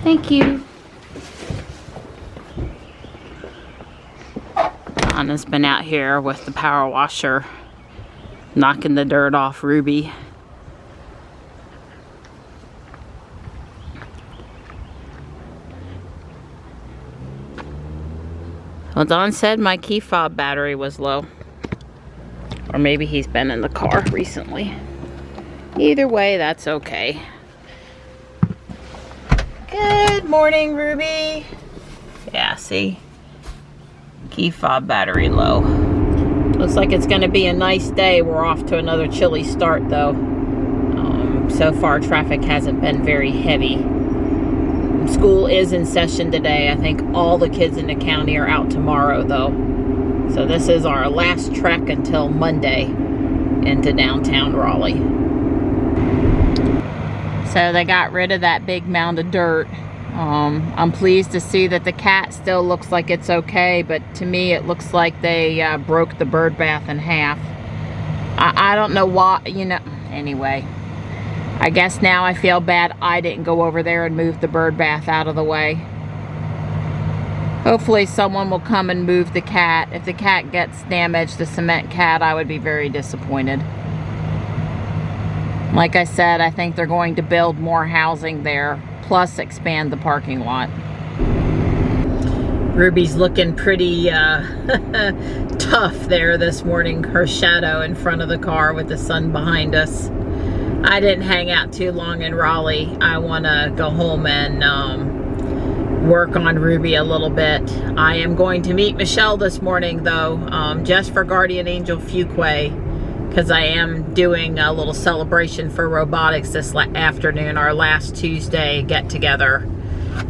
Thank you. Donna's been out here with the power washer, knocking the dirt off Ruby. Well, Don said my key fob battery was low. Or maybe he's been in the car recently. Either way, that's okay. Good morning, Ruby. Yeah, see? Key fob battery low. Looks like it's going to be a nice day. We're off to another chilly start, though. So far, traffic hasn't been very heavy. School is in session today. I think all the kids in the county are out tomorrow, though. So this is our last trek until Monday into downtown Raleigh. So they got rid of that big mound of dirt. I'm pleased to see that the cat still looks like it's okay, but to me it looks like they broke the bird bath in half. I don't know why, you know, anyway. I guess now I feel bad I didn't go over there and move the bird bath out of the way. Hopefully someone will come and move the cat. If the cat gets damaged, the cement cat, I would be very disappointed. Like I said, I think they're going to build more housing there, plus expand the parking lot. Ruby's looking pretty tough there this morning. Her shadow in front of the car with the sun behind us. I didn't hang out too long in Raleigh. I want to go home and work on Ruby a little bit. I am going to meet Michelle this morning, though, just for Guardian Angel Fuquay, because I am doing a little celebration for Robotics this afternoon, our last Tuesday get-together.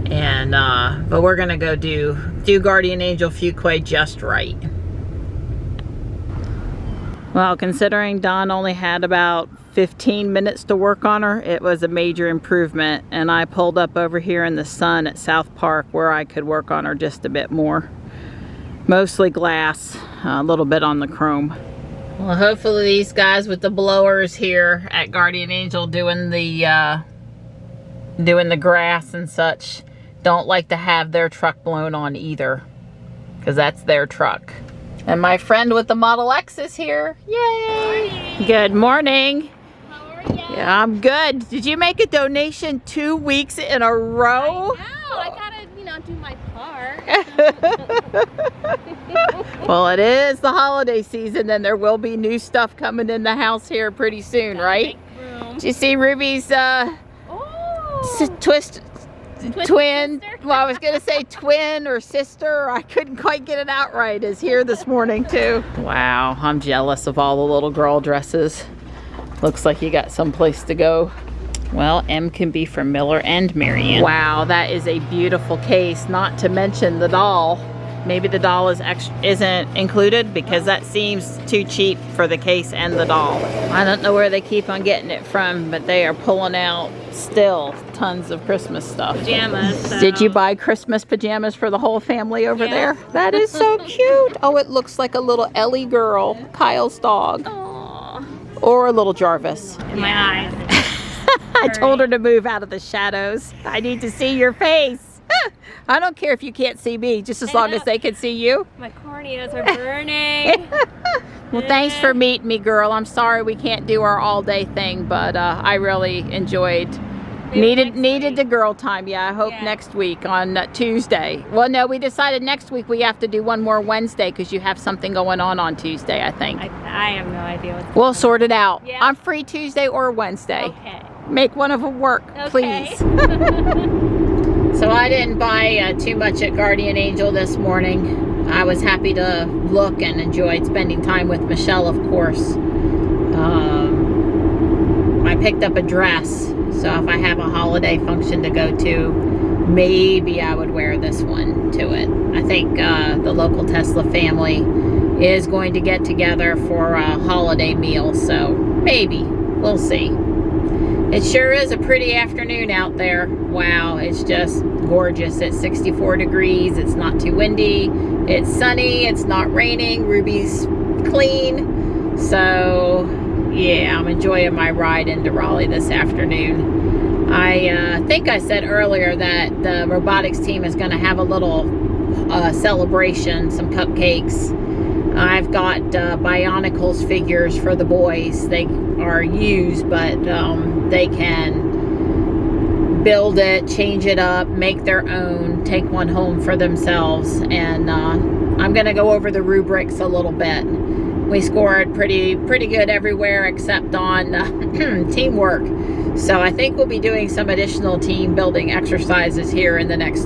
And but we're gonna go do Guardian Angel Fuquay just right. Well, considering Dawn only had about 15 minutes to work on her, it was a major improvement, and I pulled up over here in the sun at South Park where I could work on her just a bit more. Mostly glass, a little bit on the chrome. Well, hopefully these guys with the blowers here at Guardian Angel doing the grass and such don't like to have their truck blown on either, because that's their truck. And my friend with the Model X is here. Yay! Good morning. How are you? Yeah, I'm good. Did you make a donation 2 weeks in a row? I know. I gotta, you know, do my part. Well, it is the holiday season, and there will be new stuff coming in the house here pretty soon, right? Did you see Ruby's twin, well, I was gonna say twin or sister, I couldn't quite get it out right, is here this morning too. Wow, I'm jealous of all the little girl dresses. Looks like you got someplace to go. Well, M can be for Miller and Marianne. Wow, that is a beautiful case, not to mention the doll. Maybe the doll isn't included, because that seems too cheap for the case and the doll. I don't know where they keep on getting it from, but they are pulling out still tons of Christmas stuff. Pajamas. So. Did you buy Christmas pajamas for the whole family over there? That is so cute. Oh, it looks like a little Ellie girl, Kyle's dog. Aww. Or a little Jarvis. In my eyes. I told her to move out of the shadows. I need to see your face. I don't care if you can't see me, just as long as they can see you. My corneas are burning. Well, thanks for meeting me, girl. I'm sorry we can't do our all-day thing, but I really enjoyed. Needed the girl time. Yeah, I hope next week on Tuesday. Well, no, we decided next week we have to do one more Wednesday because you have something going on Tuesday, I think. I have no idea what's We'll sort it out. Yeah. I'm free Tuesday or Wednesday. Okay. Make one of them work, Okay. please. So I didn't buy too much at Guardian Angel this morning. I was happy to look and enjoyed spending time with Michelle, of course. I picked up a dress, so if I have a holiday function to go to, maybe I would wear this one to it. I think the local Tesla family is going to get together for a holiday meal, so maybe. We'll see. It sure is a pretty afternoon out there. Wow, it's just gorgeous. It's 64 degrees. It's not too windy. It's sunny. It's not raining. Ruby's clean. So, yeah, I'm enjoying my ride into Raleigh this afternoon. I think I said earlier that the robotics team is going to have a little celebration, some cupcakes. I've got Bionicles figures for the boys. They are used, but they can build it, change it up, make their own, take one home for themselves. And I'm going to go over the rubrics a little bit. We scored pretty good everywhere except on teamwork. So I think we'll be doing some additional team building exercises here in the next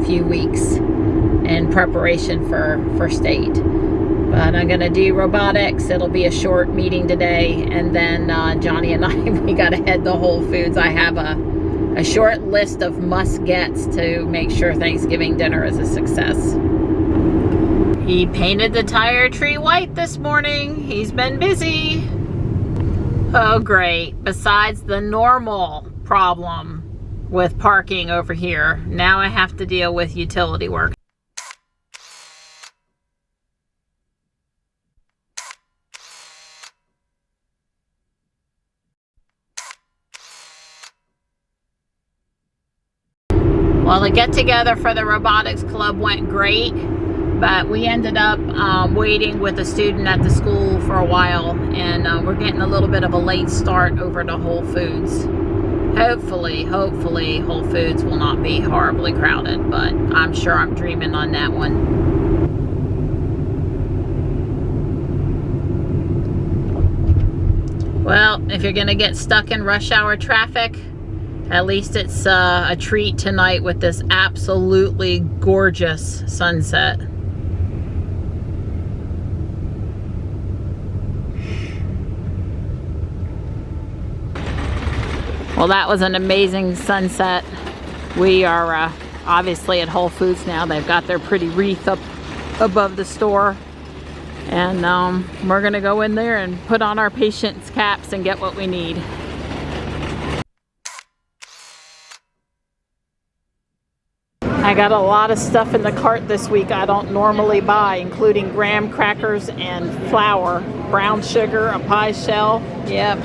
few weeks in preparation for state. But I'm going to do robotics. It'll be a short meeting today. And then Johnny and I, we got to head to Whole Foods. I have a short list of must-gets to make sure Thanksgiving dinner is a success. He painted the tire tree white this morning. He's been busy. Oh, great. Besides the normal problem with parking over here, now I have to deal with utility work. Well, the get-together for the robotics club went great, but we ended up waiting with a student at the school for a while, and we're getting a little bit of a late start over to Whole Foods. Hopefully Whole Foods will not be horribly crowded, but I'm sure I'm dreaming on that one. Well, if you're gonna get stuck in rush hour traffic, at least it's a treat tonight with this absolutely gorgeous sunset. Well, that was an amazing sunset. We are obviously at Whole Foods now. They've got their pretty wreath up above the store. And we're gonna go in there and put on our patients' caps and get what we need. I got a lot of stuff in the cart this week I don't normally buy, including graham crackers and flour, brown sugar, a pie shell. Yep,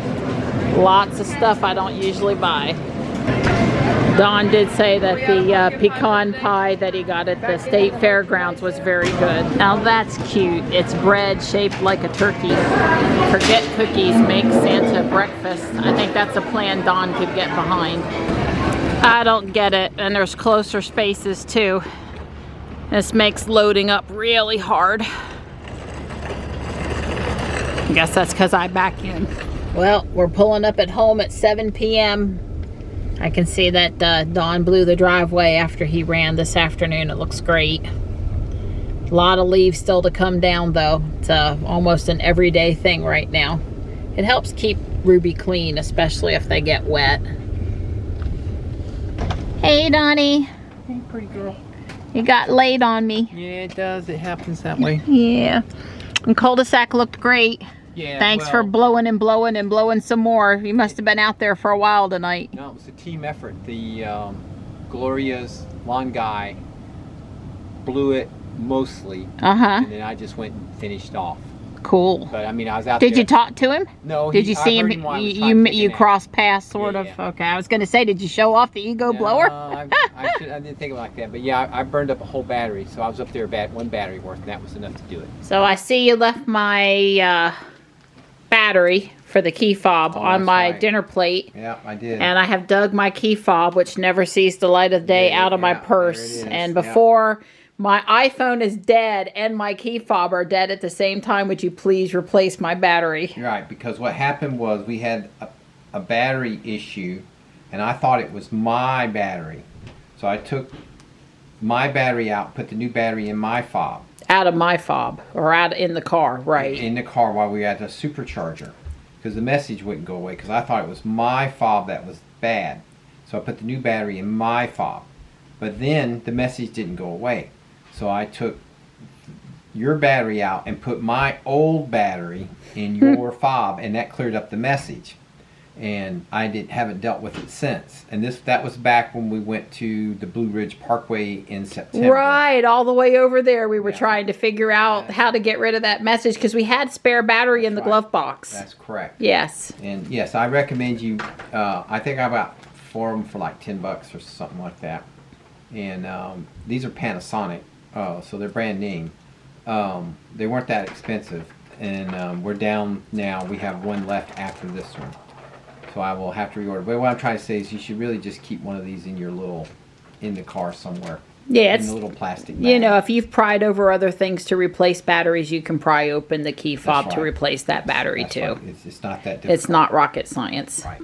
lots of stuff I don't usually buy. Don did say that the pecan pie that he got at the state fairgrounds was very good. Now that's cute. It's bread shaped like a turkey. Forget cookies, make Santa breakfast. I think that's a plan Don could get behind. I don't get it, and there's closer spaces too. This makes loading up really hard. I guess that's because I back in. Well, we're pulling up at home at 7 p.m. I can see that Don blew the driveway after he ran this afternoon. It looks great. A lot of leaves still to come down though. It's almost an everyday thing right now. It helps keep Ruby clean, especially if they get wet. Hey, Donnie. Hey, pretty girl. You got laid on me. Yeah, it does. It happens that way. Yeah. And cul-de-sac looked great. Yeah. Thanks for blowing and blowing and blowing some more. You must have been out there for a while tonight. No, it was a team effort. The Gloria's lawn guy blew it mostly. And then I just went and finished off. Cool. But I mean, I was out there. Did you talk to him? No. Did you see him? You crossed paths, sort of. Yeah. Okay. I was going to say, did you show off the ego blower? I didn't think of it like that. But yeah, I burned up a whole battery, so I was up there one battery worth, and that was enough to do it. So I see you left my battery for the key fob on my dinner plate. Yeah, I did. And I have dug my key fob, which never sees the light of day, out of my purse. And before my iPhone is dead and my key fob are dead at the same time, would you please replace my battery? Right, because what happened was we had a battery issue, and I thought it was my battery. So I took my battery out, put the new battery in my fob. Out of my fob, or out in the car, right? In the car while we were at the supercharger, because the message wouldn't go away, because I thought it was my fob that was bad. So I put the new battery in my fob. But then the message didn't go away. So I took your battery out and put my old battery in your fob, and that cleared up the message. And I haven't dealt with it since. And that was back when we went to the Blue Ridge Parkway in September. Right, all the way over there. We were trying to figure out how to get rid of that message because we had spare battery in the glove box. That's correct. Yes. And yes, I recommend you. I think I about 4 of them for like $10 or something like that. And these are Panasonic, so they're brand name. They weren't that expensive, and we're down now. We have one left after this one, so I will have to reorder. But what I'm trying to say is you should really just keep one of these in your in the car somewhere. Yeah, in a little plastic bag. You know, if you've pried over other things to replace batteries, you can pry open the key fob to replace that battery too. Right. It's not that difficult. It's not rocket science. Right.